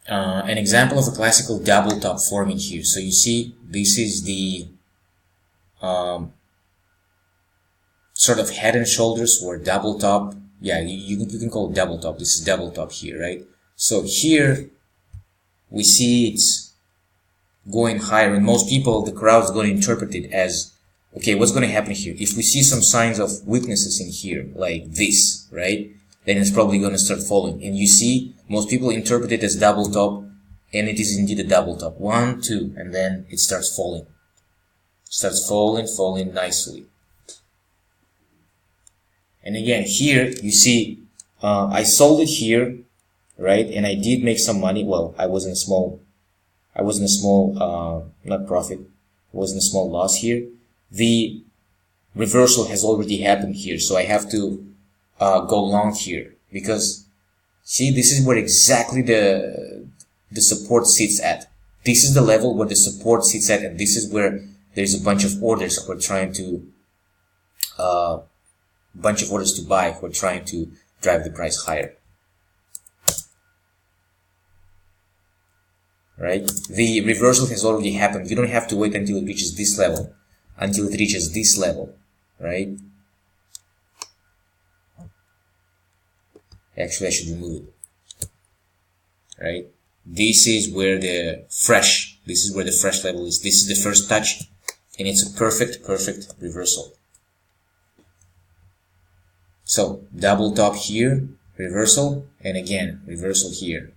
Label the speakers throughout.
Speaker 1: an example of a classical double top forming here. So you see, this is the sort of head and shoulders or double top. Yeah, you can call it double top. This is double top here, right? So here we see it's going higher, and most people, the crowd's going to interpret it as, okay, what's going to happen here? If we see some signs of weaknesses in here, like this, right, then it's probably going to start falling. And you see, most people interpret it as double top, and it is indeed a double top. 1, 2, and then it starts falling. It starts falling nicely. And again, here you see, I sold it here, right? And I did make some money. Well, I wasn't a small, not profit. It wasn't a small loss here. The reversal has already happened here, so I have to go long here, because see, this is where exactly the support sits at. This is the level where the support sits at, and this is where there's a bunch of orders who are trying to buy, who are trying to drive the price higher. Right? The reversal has already happened. You don't have to wait until it reaches this level. Right? Actually, I should remove it. Right? This is where the fresh level is. This is the first touch, and it's a perfect reversal. So, double top here, reversal, and again, reversal here.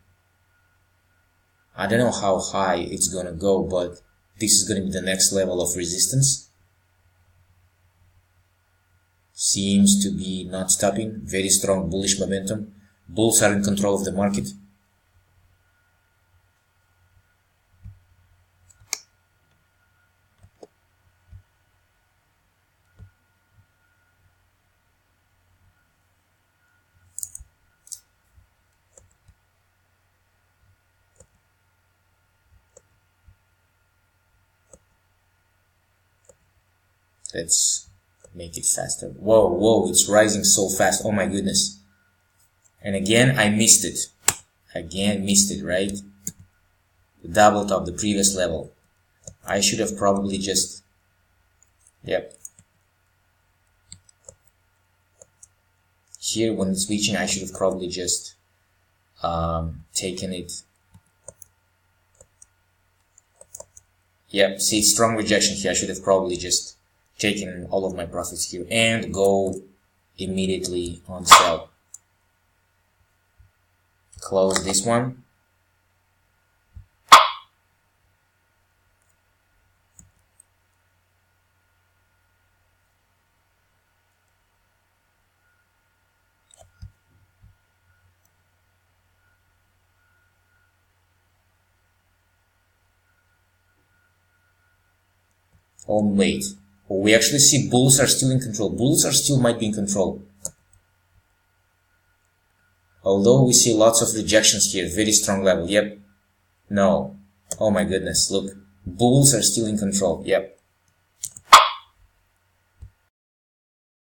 Speaker 1: I don't know how high it's gonna go, but this is gonna be the next level of resistance. Seems to be not stopping. Very strong bullish momentum. Bulls are in control of the market. Let's make it faster. Whoa, it's rising so fast. Oh my goodness. And again, I missed it. Right? The double top, the previous level. I should have probably just, yep. Here, when it's reaching, I should have probably just taken it. Yep, see, strong rejection here. I should have probably just taken all of my profits here and go immediately on sell. Close this one. Oh, wait. We actually see bulls are still in control. Bulls are still might be in control. Although we see lots of rejections here, very strong level. Yep. No. Oh my goodness, look. Bulls are still in control. Yep.